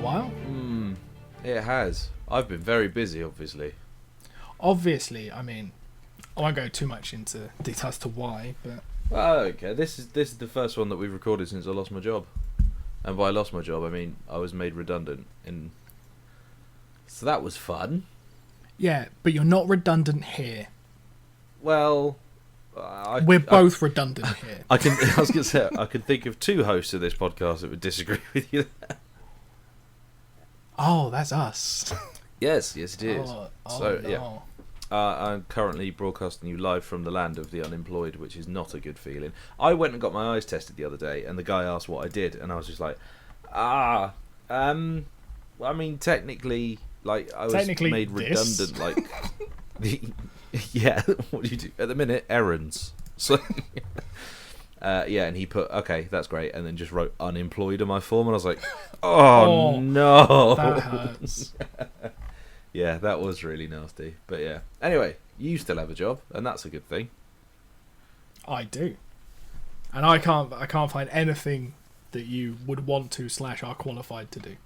a while. It has. I've been very busy, obviously. Obviously, I mean, I won't go too much into details to why, but Oh, okay. This is the first one that we've recorded since I lost my job. And by lost my job, I mean I was made redundant. So that was fun. yeah, but you're not redundant here. Well, We're both redundant here. I was going to say I can think of two hosts of this podcast that would disagree with you. Oh, that's us. Yes, it is. So no. yeah. I'm currently broadcasting you live from the land of the unemployed, which is not a good feeling. I went and got my eyes tested the other day, and the guy asked what I did, and I was just like, well, I mean, technically, like, I was made redundant, like, yeah, what do you do? At the minute, errands. So, yeah, and he put, okay, that's great, and then just wrote unemployed on my form, and I was like, oh no. That hurts. Yeah, that was really nasty. But yeah. Anyway, you still have a job, and that's a good thing. I do. And I can't find anything that you would want to / are qualified to do.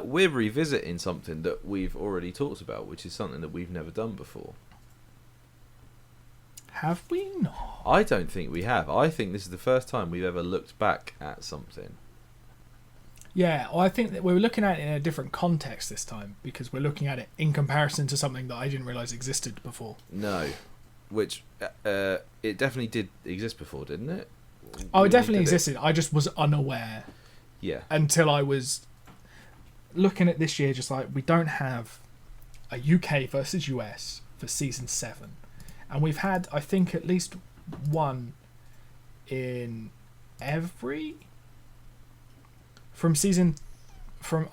We're revisiting something that we've already talked about, which is something that we've never done before. Have we not? I don't think we have. I think this is the first time we've ever looked back at something. Yeah, well, I think that we're looking at it in a different context this time, because we're looking at it in comparison to something that I didn't realise existed before. No. Which, it definitely did exist before, didn't it? Oh, it definitely existed. I just was unaware. Yeah. Until I was looking at this year, just like, we don't have a UK versus US for season 7. And we've had, I think, at least one in every... From season 3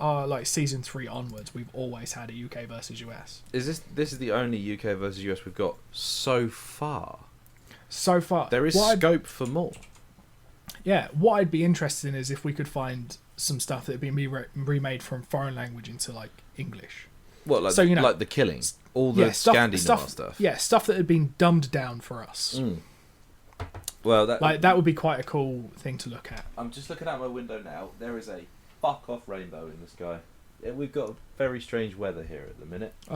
onwards, we've always had a UK versus US. This is the only UK versus US we've got so far? So far. There is scope for more. Yeah, what I'd be interested in is if we could find some stuff that had been remade from foreign language into, like, English. What, like, so, you know, like the Killing? All the Scandinavian stuff? Yeah, stuff that had been dumbed down for us. Well, that would be quite a cool thing to look at. I'm just looking out my window now. There is a fuck-off rainbow in the sky. Yeah, we've got very strange weather here at the minute. Do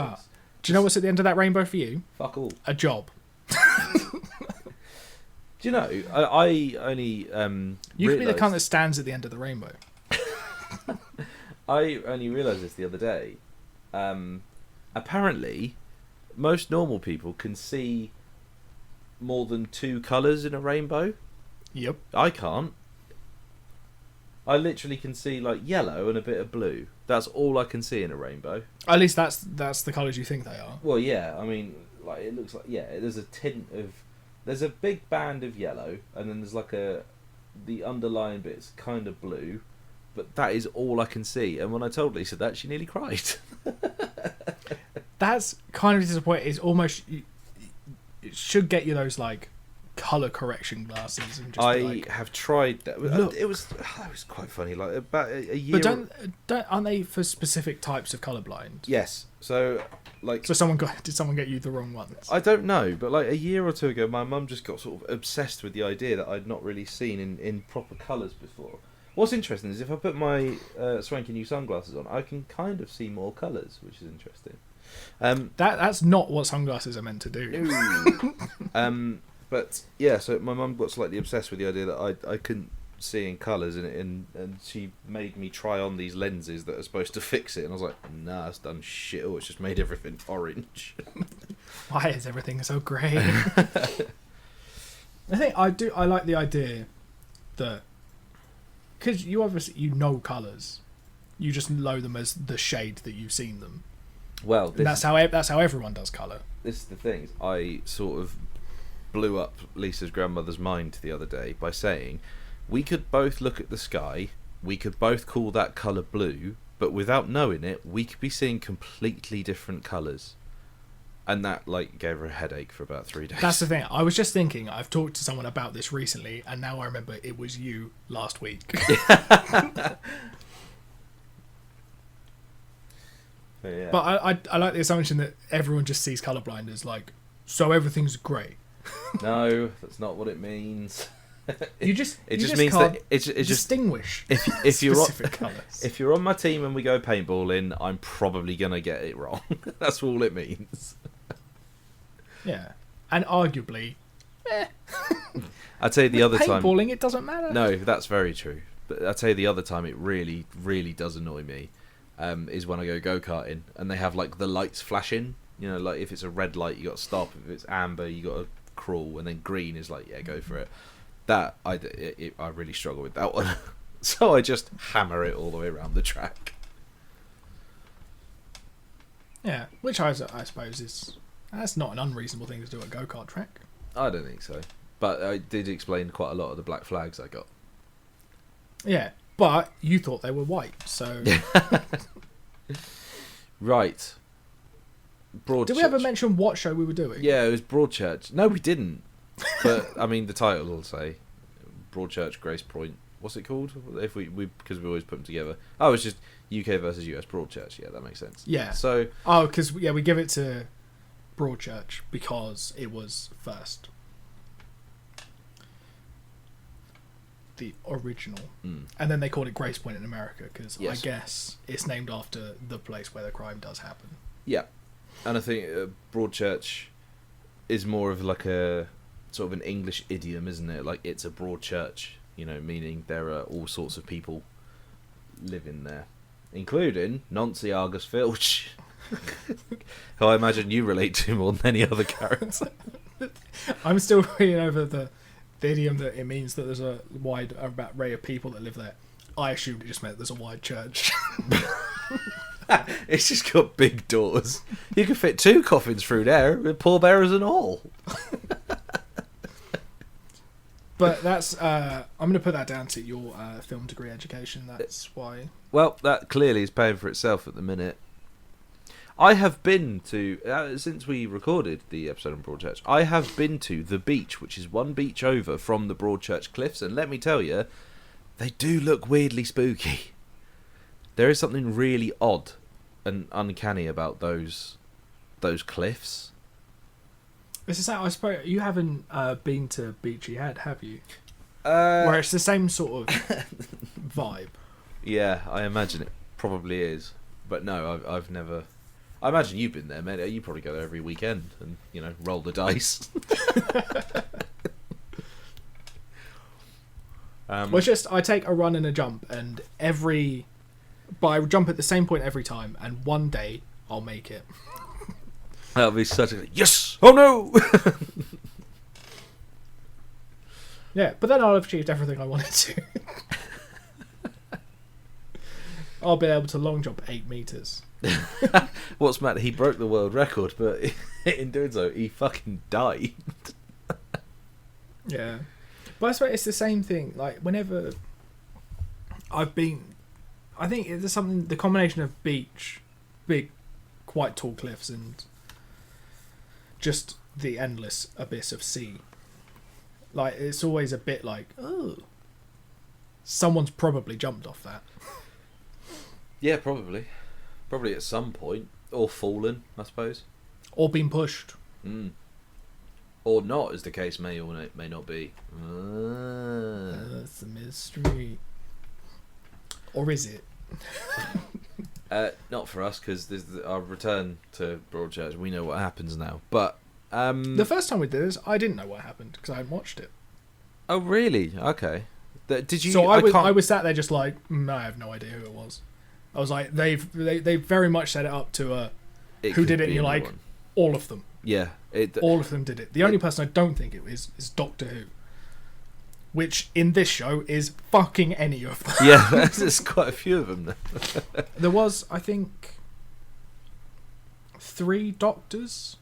you know what's at the end of that rainbow for you? Fuck all. A job. Do you know, I only you could be the cunt that stands at the end of the rainbow. I only realised this the other day. Apparently, most normal people can see more than 2 colours in a rainbow. Yep. I can't. I literally can see, like, yellow and a bit of blue. That's all I can see in a rainbow. At least that's the colours you think they are. Well, yeah, I mean, like, it looks like, yeah, there's a tint of... There's a big band of yellow, and then there's, like, the underlying bit's kind of blue, but that is all I can see. And when I told Lisa that, she nearly cried. That's kind of disappointing. It's almost... It should get you those, like, colour correction glasses. And just have tried that. Look. It was quite funny. Like, about a year... But aren't they for specific types of colourblind? Yes. So, like... So did someone get you the wrong ones? I don't know, but like a year or two ago, my mum just got sort of obsessed with the idea that I'd not really seen in proper colours before. What's interesting is if I put my swanky new sunglasses on, I can kind of see more colours, which is interesting. That's not what sunglasses are meant to do. But yeah, so my mum got slightly obsessed with the idea that I couldn't see in colours, and she made me try on these lenses that are supposed to fix it, and I was like, nah, it's done shit. Oh, it's just made everything orange. Why is everything so grey? I think I like the idea that, because you obviously know colours, you just know them as the shade that you've seen them. Well, that's how everyone does colour. This is the thing. I sort of blew up Lisa's grandmother's mind the other day by saying we could both look at the sky, we could both call that colour blue, but without knowing it, we could be seeing completely different colours. And that, like, gave her a headache for about 3 days. That's the thing. I was just thinking, I've talked to someone about this recently, and now I remember it was you last week. Yeah. But I like the assumption that everyone just sees colourblind as, like, so everything's grey. No, that's not what it means. You just It you just just means can't that it's just distinguish if you're on, specific colours. if you're on my team and we go paintballing, I'm probably gonna get it wrong. That's all it means. Yeah, and arguably, I'd say the other time. paintballing it doesn't matter. No, that's very true. But I'd say the other time it really, really does annoy me is when I go karting and they have like the lights flashing. You know, like if it's a red light, you got to stop. If it's amber, you got to crawl, and then green is like, yeah, go for it. That I really struggle with that one. So I just hammer it all the way around the track. Yeah, which I suppose that's not an unreasonable thing to do at a go-kart track. I don't think so. But I did explain quite a lot of the black flags I got. Yeah, but you thought they were white, so... Right. Broadchurch. Did we ever mention what show we were doing? Yeah, it was Broadchurch. No, we didn't. But, I mean, the title will say Broadchurch, Gracepoint. What's it called? If we because we always put them together. Oh, it's just UK versus US Broadchurch. Yeah, that makes sense. Yeah. So... Oh, because, yeah, we give it to Broadchurch because it was first. The original. And then they called it Gracepoint in America because I guess it's named after the place where the crime does happen. Yeah. And I think Broadchurch is more of like a sort of an English idiom, isn't it? Like it's a broad church, you know, meaning there are all sorts of people living there, including Nancy Argus Filch, who I imagine you relate to more than any other character. I'm still reading over the idiom that it means that there's a wide array of people that live there. I assumed it just meant there's a wide church. It's just got big doors. You can fit 2 coffins through there with pallbearers and all. But that's I'm going to put that down to your film degree education. That's why. Well, that clearly is paying for itself at the minute. I have been to, since we recorded the episode on Broadchurch, I have been to the beach, which is 1 beach over from the Broadchurch cliffs, and let me tell you, they do look weirdly spooky. There is something really odd and uncanny about those cliffs. This is how I suppose you haven't been to Beachy Head, have you? Where it's the same sort of vibe. Yeah, I imagine it probably is, but no, I've never. I imagine you've been there, mate. You probably go there every weekend and, you know, roll the dice. Well, it's just I take a run and a jump, and but I jump at the same point every time, and one day I'll make it. That'll be such a yes. Oh no. Yeah, but then I'll have achieved everything I wanted to. I'll be able to long jump 8 meters. What's mad? He broke the world record, but in doing so, he fucking died. Yeah, but I suppose it's the same thing. Like whenever I think there's something. The combination of beach, big, quite tall cliffs, and just the endless abyss of sea. Like it's always a bit like, oh, someone's probably jumped off that. Yeah, probably at some point, or fallen, I suppose, or been pushed, or not, as the case may or may not be. That's a mystery. Or is it? Not for us, because our return to Broadchurch. We know what happens now, but the first time we did this, I didn't know what happened because I hadn't watched it. Oh, really? Okay. Did you? So I was sat there just like, I have no idea who it was. I was like, they very much set it up to who did it, and you're like, all of them. Yeah. All of them did it. The only person I don't think it is Doctor Who. Which, in this show, is fucking any of them. Yeah, there's quite a few of them. There was, I think, 3 Doctors.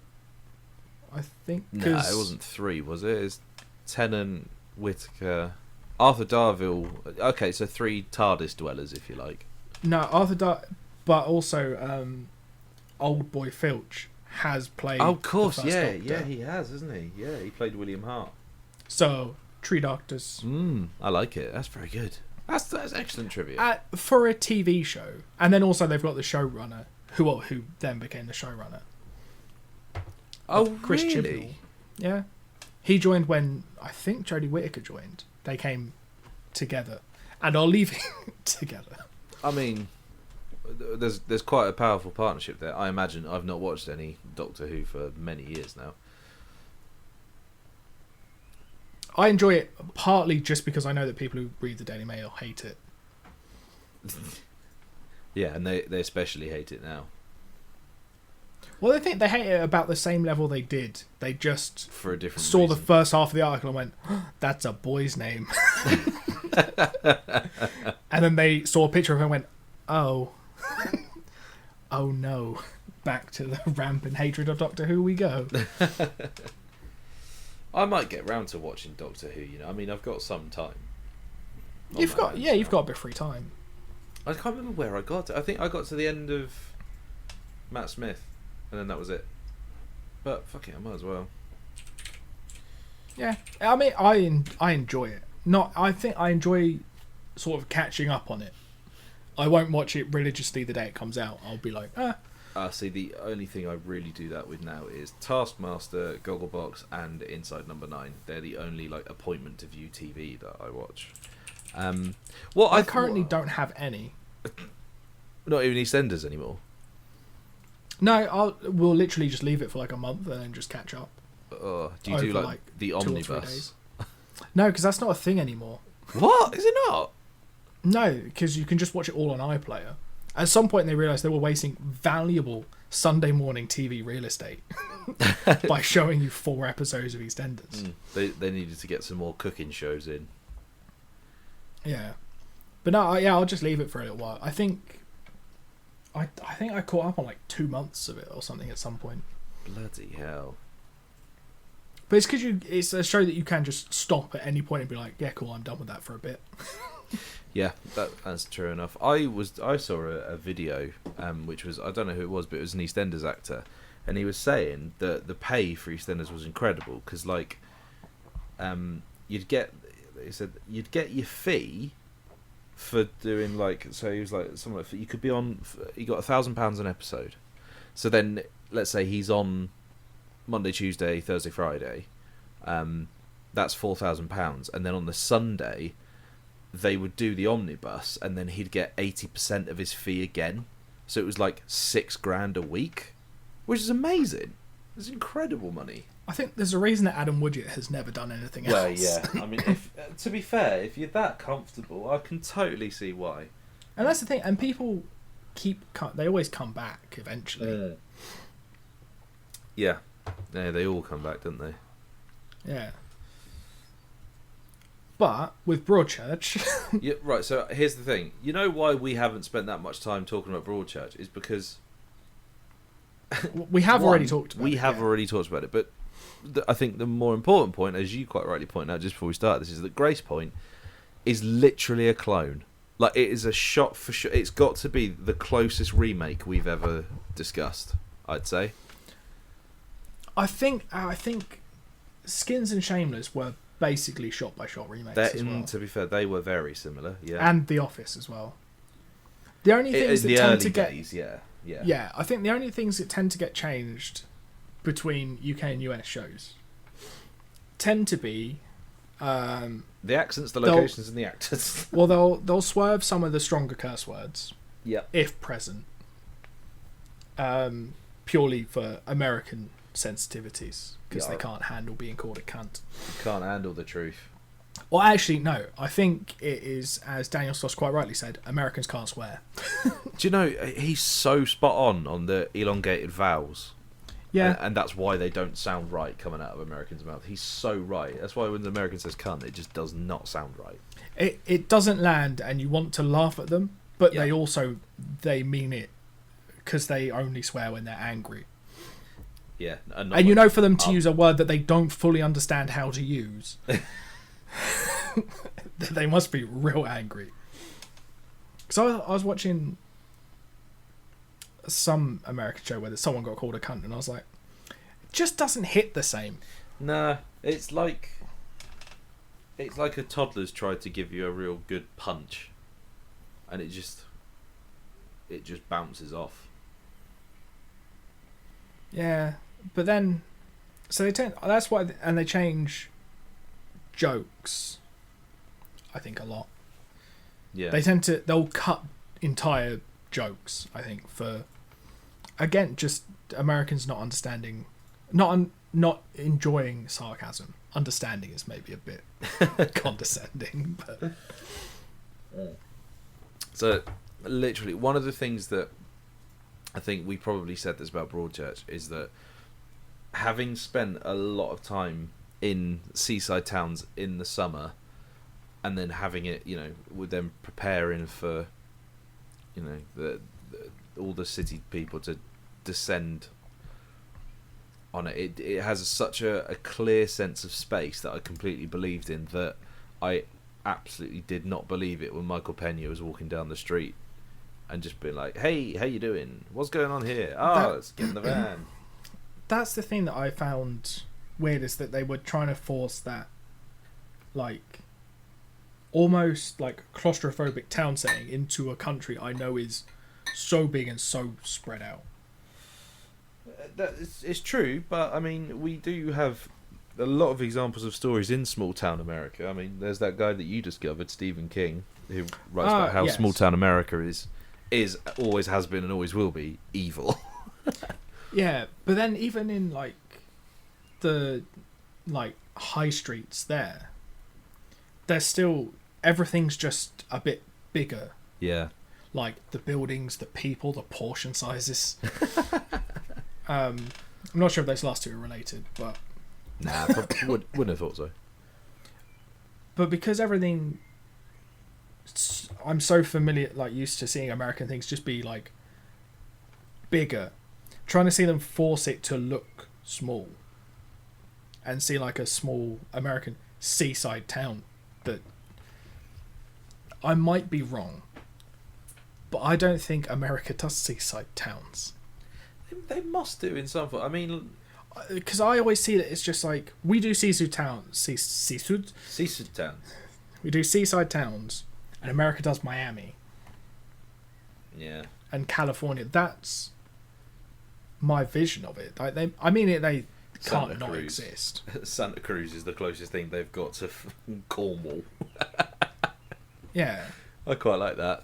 I think. No, it wasn't 3, was it? It's Tennant, Whittaker, Arthur Darvill. Okay, so 3 TARDIS dwellers, if you like. No, Arthur but also Old Boy Filch has played. Oh, of course, the first Doctor. yeah, he has, hasn't he? Yeah, he played William Hart. So 3 Doctors. I like it. That's very good. That's excellent trivia. For a TV show, and then also they've got the showrunner, who then became the showrunner. Oh, Chris really? Chibnall. Yeah, he joined when I think Jodie Whittaker joined. they came together and are leaving together. I mean, there's quite a powerful partnership there. I imagine. I've not watched any Doctor Who for many years now. I enjoy it partly just because I know that people who read the Daily Mail hate it. Yeah, and they especially hate it now. Well, I think they hate it about the same level they did. They just For a different saw reason. the first half of the article and went, oh, that's a boy's name. And then they saw a picture of him and went, oh. Oh no. Back to the rampant hatred of Doctor Who we go. I might get round to watching Doctor Who, you know. I mean, I've got some time. You've got a bit of free time. I can't remember where I got to. I think I got to the end of Matt Smith, and then that was it. But fuck it, I might as well. Yeah, I mean, I enjoy it. I think I enjoy sort of catching up on it. I won't watch it religiously the day it comes out. I'll be like, See, the only thing I really do that with now is Taskmaster, Gogglebox, and Inside Number 9. They're the only like appointment to view TV that I watch. I currently don't have any. Not even EastEnders anymore. No, we'll literally just leave it for like a month and then just catch up. Do you do like the 2 or 3 omnibus? days. No, because that's not a thing anymore. What? Is it not? No, because you can just watch it all on iPlayer. At some point, they realised they were wasting valuable Sunday morning TV real estate by showing you 4 episodes of EastEnders. They needed to get some more cooking shows in. Yeah, but no, I'll just leave it for a little while. I think I caught up on like 2 months of it or something at some point. Bloody hell! But it's because it's a show that you can just stop at any point and be like, yeah, cool, I'm done with that for a bit. Yeah, that's true enough. I saw a video, which was, I don't know who it was, but it was an EastEnders actor, and he was saying that the pay for EastEnders was incredible because like, you'd get your fee for doing like, so he was like something like, you could be on, you got £1,000 an episode, so then let's say he's on Monday, Tuesday, Thursday, Friday, that's £4,000, and then on the Sunday they would do the omnibus, and then he'd get 80% of his fee again. So it was like $6,000 a week, which is amazing. It's incredible money. I think there's a reason that Adam Woodgett has never done anything else. Well, yeah. I mean, to be fair, if you're that comfortable, I can totally see why. And that's the thing. And people they always come back eventually. Yeah, they all come back, don't they? Yeah. But with Broadchurch... Yeah, right, so here's the thing. You know why we haven't spent that much time talking about Broadchurch is because... we have already talked about it. We have already talked about it, but I think the more important point, as you quite rightly point out just before we start this, is that Gracepoint is literally a clone. Like, it is a shot for shot. It's got to be the closest remake we've ever discussed, I'd say. I think Skins and Shameless were basically shot-by-shot remakes as well. To be fair, they were very similar, yeah. And The Office as well. The only things that the tend early to get... days, yeah. Yeah, I think the only things that tend to get changed between UK and US shows tend to be... the accents, the locations, and the actors. Well, they'll swerve some of the stronger curse words, if present, purely for American sensitivities, because they can't handle being called a cunt. You can't handle the truth. Well, actually, no. I think it is, as Daniel Sloss quite rightly said, Americans can't swear. Do you know, he's so spot on the elongated vowels. Yeah. And that's why they don't sound right coming out of Americans' mouth. He's so right. That's why when the American says cunt, it just does not sound right. It doesn't land, and you want to laugh at them, but they mean it because they only swear when they're angry. Yeah. And you know, for them to use a word that they don't fully understand how to use, they must be real angry. Because I was watching some American show where someone got called a cunt, and I was like, it just doesn't hit the same. Nah, it's like a toddler's tried to give you a real good punch, and it just bounces off. Yeah, but then, so that's why, and they change jokes I think, a lot. Yeah. They'll cut entire jokes, I think, for, again, just Americans not understanding, not enjoying sarcasm. Understanding is maybe a bit condescending, but... So, literally, one of the things that I think we probably said this about Broadchurch is that having spent a lot of time in seaside towns in the summer, and then having it, with them preparing for, all the city people to descend on it, it has such a clear sense of space that I completely believed in, that I absolutely did not believe it when Michael Pena was walking down the street and just being like, "Hey, how you doing? What's going on here? Let's get in the van." That's the thing that I found weird, is that they were trying to force that, like, almost like claustrophobic town setting into a country I know is so big and so spread out. It's true, but I mean, we do have a lot of examples of stories in small town America. I mean, there's that guy that you discovered, Stephen King, who writes about how small town America is always has been and always will be evil. Yeah, but then even in like the high streets there's still, everything's just a bit bigger. Yeah. Like the buildings, the people, the portion sizes. I'm not sure if those last two are related, but nah, wouldn't have thought so. But because everything, I'm so familiar, like used to seeing American things just be like bigger, trying to see them force it to look small, and see like a small American seaside town, that I might be wrong, but I don't think America does seaside towns. They must do in some form. I mean, because I always see that it's just like, we do seaside towns. Seaside towns. We do seaside towns, and America does Miami. Yeah. And California. That's my vision of it. Like they can't Santa not Cruz. exist. Santa Cruz is the closest thing they've got to Cornwall. Yeah. I quite like that.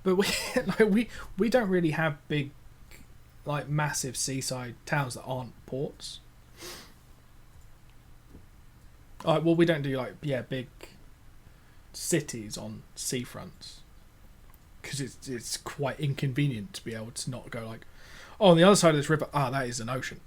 But we don't really have big, like massive seaside towns that aren't ports. Well, we don't do big cities on seafronts, because it's quite inconvenient to be able to not go like, oh, on the other side of this river, that is an ocean.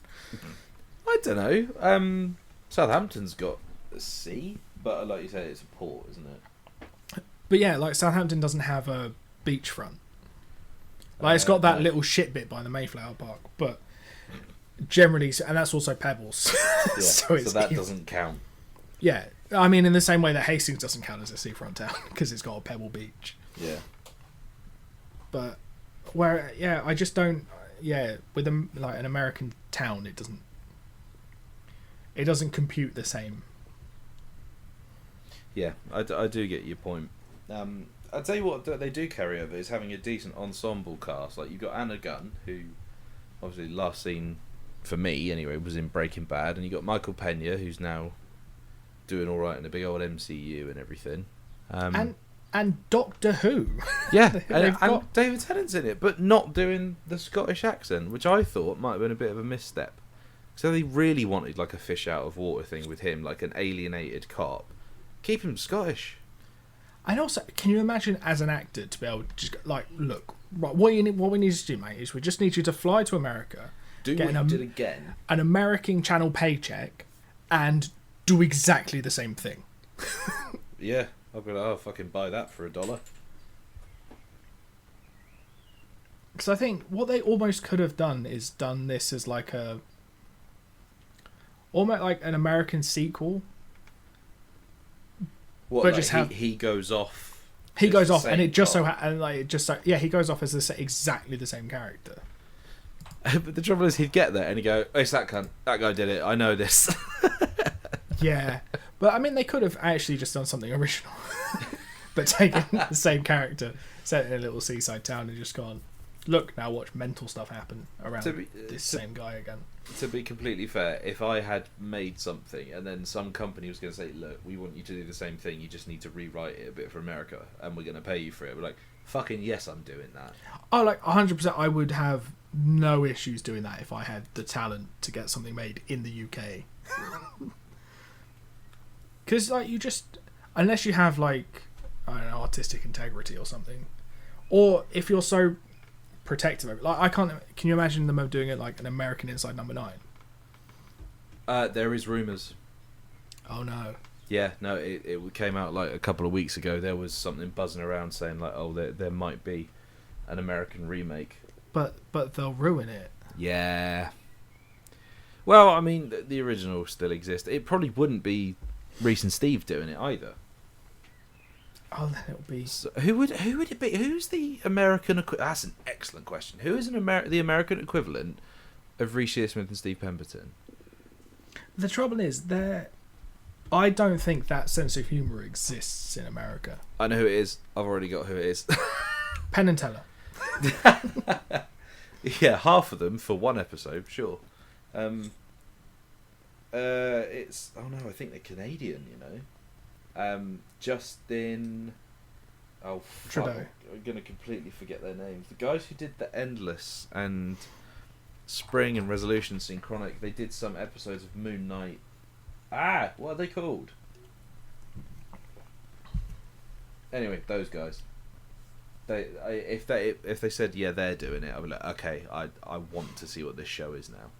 I don't know. Southampton's got a sea, but like you said, it's a port, isn't it? But yeah, like Southampton doesn't have a beachfront. Like it's got that little shit bit by the Mayflower Park, but generally, and that's also Pebbles. Yeah, so that doesn't count. Yeah, I mean, in the same way that Hastings doesn't count as a seafront town because it's got a pebble beach. Yeah. But I just don't. Yeah, with an American town, it doesn't compute the same. Yeah, I do get your point. I'll tell you what they do carry over is having a decent ensemble cast. Like, you've got Anna Gunn, who obviously last seen, for me anyway, was in Breaking Bad, and you got Michael Pena, who's now doing all right in the big old MCU and everything. And Doctor Who. Yeah, and David Tennant's in it, but not doing the Scottish accent, which I thought might have been a bit of a misstep. So they really wanted like a fish out of water thing with him, like an alienated cop. Keep him Scottish. And also, can you imagine as an actor to be able to just like, look, right, what we need to do, mate, is we just need you to fly to America, do what you did again, an American Channel paycheck, and do exactly the same thing. Yeah, I'll be like, I'll fucking buy that for $1. Because I think what they almost could have done is done this as like almost like an American sequel. What, but like just he goes off. He goes off, and it just so he goes off as exactly the same character. But the trouble is, he'd get there and he'd go, oh, "It's that cunt. That guy did it. I know this." Yeah, but I mean, they could have actually just done something original, but taken the same character, set it in a little seaside town, and just gone, look, now watch mental stuff happen around this same guy again. to be completely fair, if I had made something and then some company was going to say, look, we want you to do the same thing, you just need to rewrite it a bit for America and we're going to pay you for it, we're like, fucking yes, I'm doing that. Oh, like 100%. I would have no issues doing that if I had the talent to get something made in the UK. Because like you just, unless you have like, I don't know, artistic integrity or something, or if you're so protective of it, like I can't. Can you imagine them doing it like an American Inside Number 9? There is rumours. Oh no. Yeah, no, it came out like a couple of weeks ago. There was something buzzing around saying like, oh, there might be an American remake. But they'll ruin it. Yeah. Well, I mean, the original still exists. It probably wouldn't be Reese and Steve doing it either. Oh, then it'll be. So who would it be? Who's the American? That's an excellent question. Who is the American equivalent of Reese Shearsmith and Steve Pemberton? The trouble is, I don't think that sense of humour exists in America. I know who it is. I've already got who it is. Penn and Teller. Yeah, half of them for one episode, sure. It's I think they're Canadian, you know. Justin. Oh, fuck, Trudeau. I'm gonna completely forget their names. The guys who did the Endless and Spring and Resolution Synchronic. They did some episodes of Moon Knight. What are they called? Anyway, those guys. If they said yeah they're doing it, I'd be like, okay, I want to see what this show is now.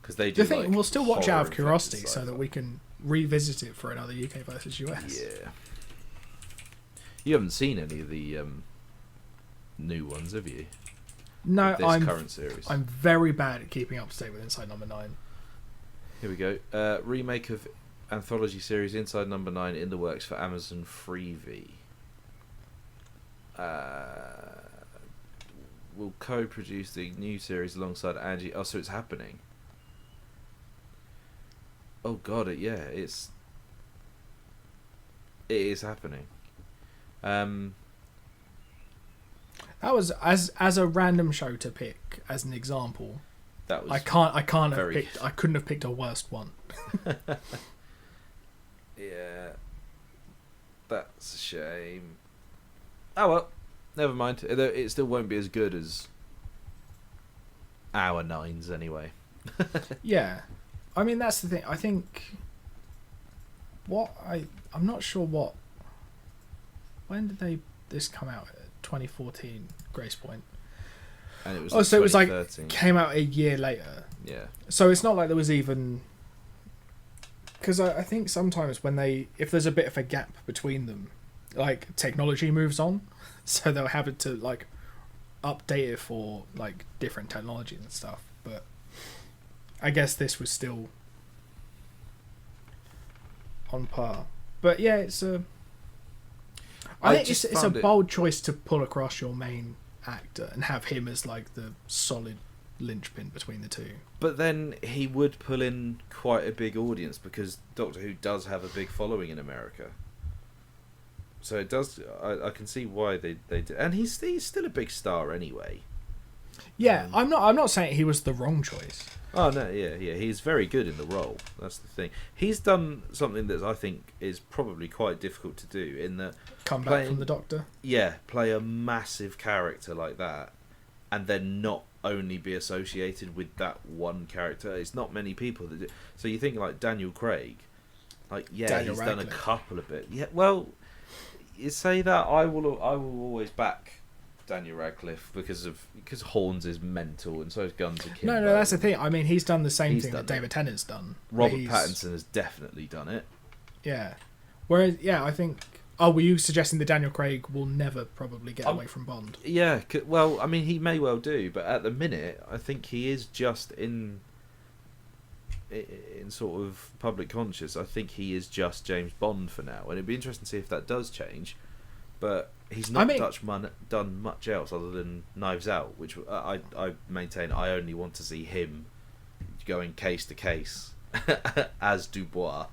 Because they do. The thing, we'll still watch out of curiosity sci-fi. so that we can revisit it for another UK versus US. Yeah. You haven't seen any of the new ones, have you? No, This current series. I'm very bad at keeping up to date with Inside Number 9. Here we go. Remake of anthology series Inside Number 9 in the works for Amazon Freevee. Will co-produce the new series alongside Angie. Oh, so it's happening. Oh god, it is happening. That was as a random show to pick as an example. That was I can't have very... picked. I couldn't have picked a worst one. Yeah, that's a shame. Oh well, never mind. It still won't be as good as our 9s anyway. Yeah, I mean that's the thing. I think I'm not sure what. When did this come out? 2014, Gracepoint. And it was. Oh, so it was like 2013. came out a year later. Yeah. So it's not like there was even. Because I think sometimes if there's a bit of a gap between them, like technology moves on, so they'll have it to like update it for like different technologies and stuff. But I guess this was still on par. But yeah, I think it's a bold choice to pull across your main actor and have him as like the solid linchpin between the two. But then he would pull in quite a big audience because Doctor Who does have a big following in America. So it does. I can see why they did, and he's still a big star anyway. Yeah, I'm not saying he was the wrong choice. Oh no, yeah, he's very good in the role. That's the thing. He's done something that I think is probably quite difficult to do in that Come back from the Doctor. Yeah, play a massive character like that, and then not only be associated with that one character. It's not many people that do. So you think like Daniel Craig, like Daniel he's Radcliffe. done a couple of bit. Yeah, well, you say that I will always back Daniel Radcliffe because Horns is mental and so is Guns Akimbo. No, that's the thing. I mean, he's done the same thing done that David Tennant's done. Robert Pattinson has definitely done it. Yeah. Whereas, I think. Oh, were you suggesting that Daniel Craig will never probably get away from Bond? Yeah, well, I mean, he may well do, but at the minute, I think he is just in sort of public conscious. I think he is just James Bond for now, and it'd be interesting to see if that does change. But he's not done much else other than Knives Out, which I maintain I only want to see him going case to case as Dubois.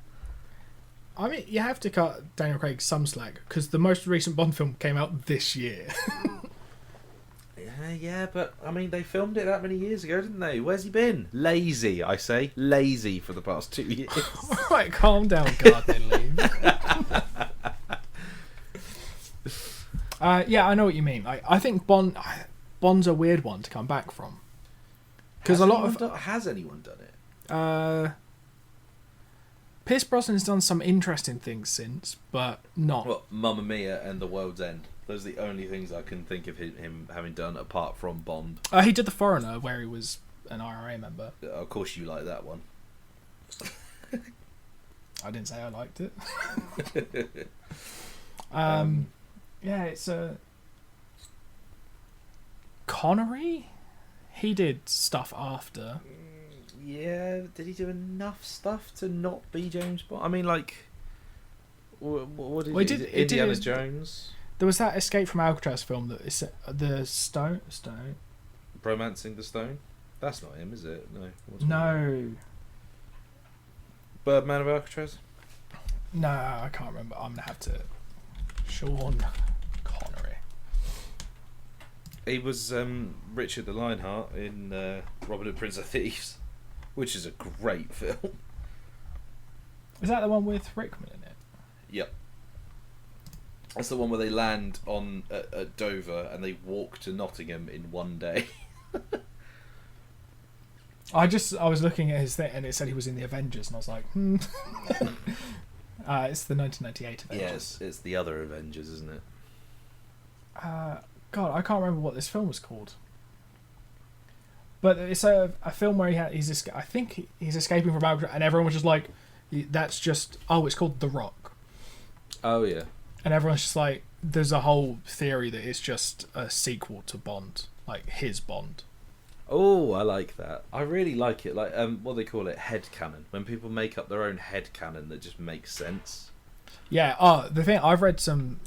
I mean, you have to cut Daniel Craig some slack because the most recent Bond film came out this year. Yeah, Yeah, but I mean, they filmed it that many years ago, didn't they? Where's he been? Lazy, I say. Lazy for the past 2 years. Right, calm down, gardening leave. Yeah, I know what you mean. I think Bond's a weird one to come back from. Because has anyone done it? Pierce Brosnan's done some interesting things since, but not. What, Mamma Mia and The World's End? Those are the only things I can think of him having done apart from Bond. He did The Foreigner, where he was an IRA member. Of course you like that one. I didn't say I liked it. Yeah, it's a... Connery? He did stuff after. Yeah, did he do enough stuff to not be James Bond? I mean, like... What did he do? Indiana Jones? There was that Escape from Alcatraz film that is the Stone. Romancing the Stone? That's not him, is it? No. No. Birdman of Alcatraz? No, I can't remember. I'm gonna have to. Sean Connery. He was Richard the Lionheart in Robin Hood, Prince of Thieves, which is a great film. Is that the one with Rickman in it? Yep. That's the one where they land at Dover and they walk to Nottingham in one day. I was looking at his thing and it said he was in the Avengers and I was like, it's the 1998 Avengers. Yes, it's the other Avengers, isn't it? God, I can't remember what this film was called. But it's a film where I think he's escaping from Alcatraz and everyone was just like, it's called The Rock. Oh, yeah. And everyone's just like, there's a whole theory that it's just a sequel to Bond, like his Bond. Oh, I like that. I really like it. Like, what do they call it? Headcanon. When people make up their own headcanon that just makes sense. Yeah. The thing, I've read some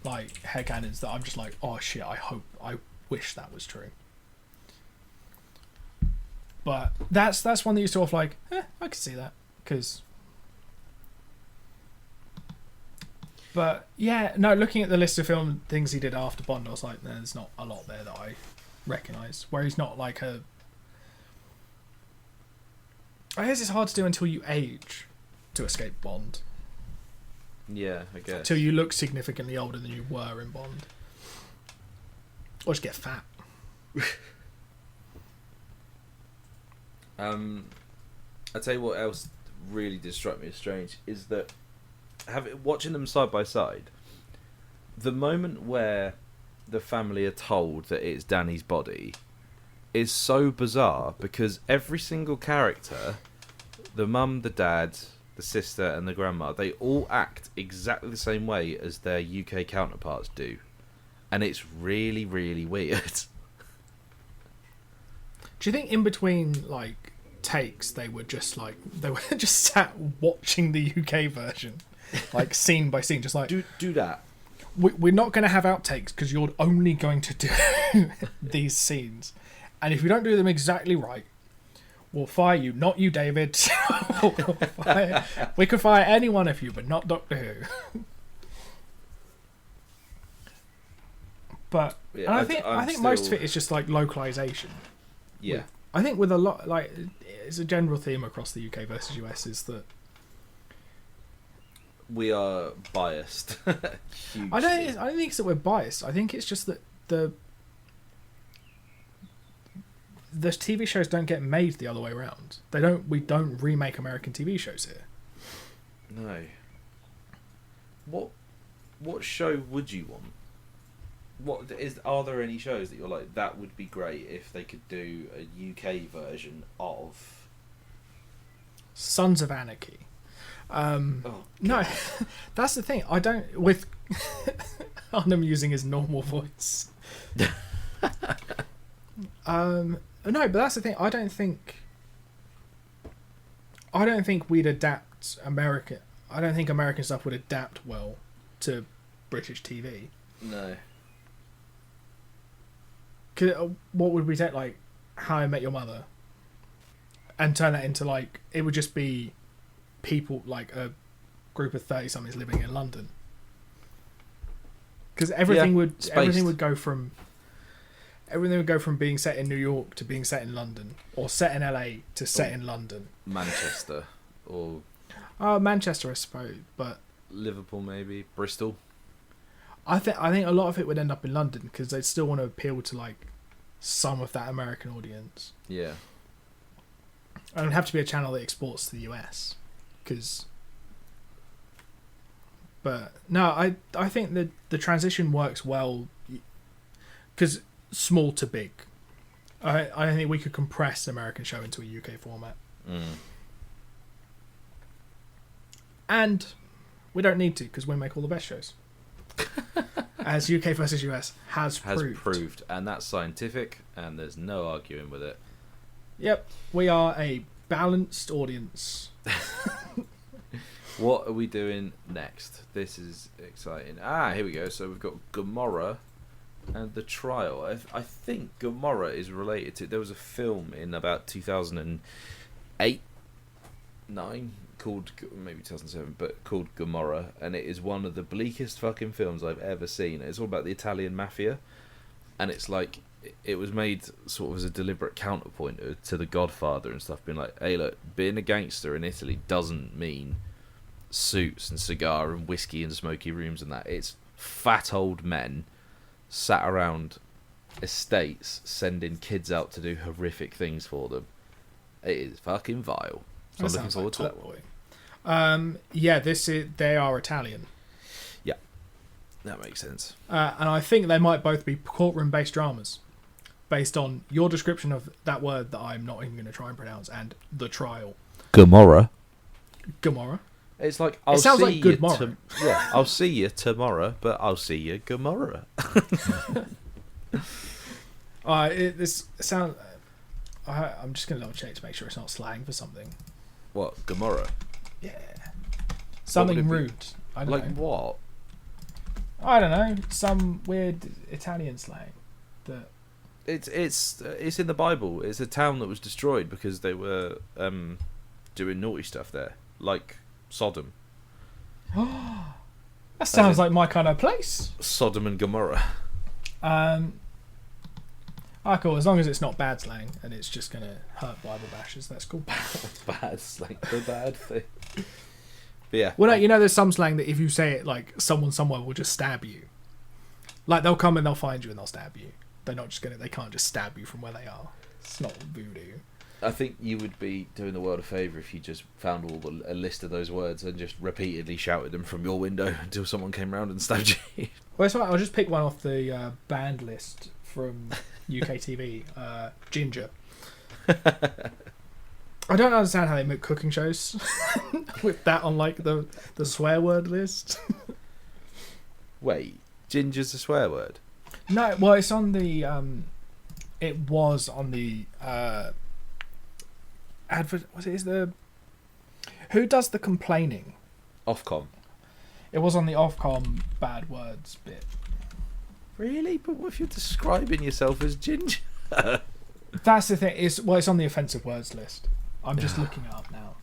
like headcanons that I'm just like, oh shit, I wish that was true. But that's one that you sort of like, I could see that because. But yeah, no. Looking at the list of film things he did after Bond, I was like, there's not a lot there that I recognise. Where he's not like a. I guess it's hard to do until you age to escape Bond. Yeah, I guess. Until you look significantly older than you were in Bond, or just get fat. I tell you what else really did strike me as strange is that watching them side by side, the moment where the family are told that it's Danny's body is so bizarre because every single character, the mum, the dad, the sister and the grandma, they all act exactly the same way as their UK counterparts do, and it's really, really weird. Do you think in between like takes they were just sat watching the UK version, like scene by scene, just like do that? We're not going to have outtakes because you're only going to do these scenes, and if you don't do them exactly right, we'll fire you. Not you, David. We could fire any one of you, but not Doctor Who. But yeah, I think most of it is just like localization. Yeah, I think with a lot, like, it's a general theme across the UK versus US is that we are biased. I don't think it's that we're biased. I think it's just that the TV shows don't get made the other way around. We don't remake American TV shows here. No. What show would you want? Are there any shows that you're like, that would be great if they could do a UK version of Sons of Anarchy? No, that's the thing. I don't with Arnhem using his normal voice. No, but that's the thing. I don't think we'd adapt American. I don't think American stuff would adapt well to British TV. No. What would we take, like How I Met Your Mother, and turn that into like it would just be people, like a group of 30-somethings living in London, because everything would go from everything would go from being set in New York to being set in London, or set in LA to set in London. Manchester or Manchester, I suppose, but Liverpool maybe, Bristol. I think a lot of it would end up in London because they'd still want to appeal to like some of that American audience. Yeah. And it'd have to be a channel that exports to the US, but no, I think that the transition works well because small to big. I think we could compress an American show into a UK format. And we don't need to because we make all the best shows. As UK versus US has proved. And that's scientific, and there's no arguing with it. Yep, we are a balanced audience. What are we doing next? This is exciting. Here we go. So we've got Gomorrah and The Trial. I think Gomorrah is related to... There was a film in about 2008, 9, called... Maybe 2007, but called Gomorrah. And it is one of the bleakest fucking films I've ever seen. It's all about the Italian mafia. And it's like... It was made sort of as a deliberate counterpoint to The Godfather and stuff, being like, hey, look, being a gangster in Italy doesn't mean suits and cigar and whiskey and smoky rooms and that. It's fat old men sat around estates sending kids out to do horrific things for them. It is fucking vile. So I'm looking forward to that one. Yeah, they are Italian. Yeah, that makes sense. And I think they might both be courtroom-based dramas, based on your description of that word that I'm not even going to try and pronounce, and The Trial. Gomorrah. It sounds like good morrow. Yeah, I'll see you tomorrow, but I'll see you Gomorrah. This sounds. I'm just going to double check to make sure it's not slang for something. What, Gomorrah? Yeah. Something rude. I don't know. What? I don't know. Some weird Italian slang that. It's in the Bible. It's a town that was destroyed because they were doing naughty stuff there, like Sodom. That sounds like my kind of place. Sodom and Gomorrah. Cool. As long as it's not bad slang and it's just going to hurt Bible bashers, that's cool. Bad slang, the bad thing. But yeah. Well, no, you know, there's some slang that if you say it, like, someone somewhere will just stab you. Like, they'll come and they'll find you and they'll stab you. They're not just they can't just stab you from where they are. It's not voodoo. I think you would be doing the world a favour if you just found a list of those words and just repeatedly shouted them from your window until someone came round and stabbed you. Well, it's fine. I'll just pick one off the band list from UK TV. Ginger. I don't understand how they make cooking shows with that on like the swear word list. Wait, ginger's a swear word? No, well, it's on the. It was on the advert. What is the? Who does the complaining? Ofcom. It was on the Ofcom bad words bit. Really? But what if you're describing yourself as ginger? That's the thing. It's on the offensive words list. I'm just looking it up now.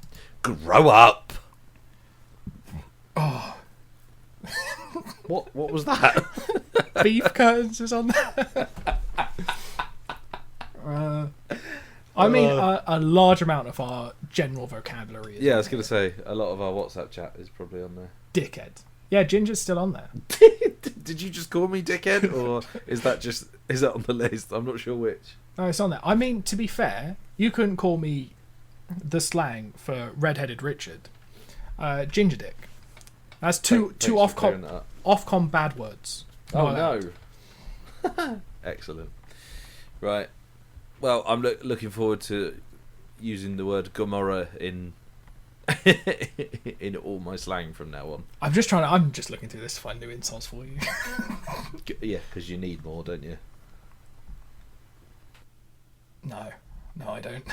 Grow up. Oh. What was that? Beef curtains is on there. I mean, a large amount of our general vocabulary. Yeah, I was going to say, a lot of our WhatsApp chat is probably on there. Dickhead. Yeah, Ginger's still on there. Did you just call me dickhead, or is that on the list? I'm not sure which. No, it's on there. I mean, to be fair, you couldn't call me the slang for Red-Headed Richard. Ginger Dick. That's two Ofcom bad words. Oh, no. Excellent. Right. Well, I'm looking forward to using the word Gomorrah in all my slang from now on. I'm just looking through this to find new insults for you. Yeah, because you need more, don't you? No, I don't.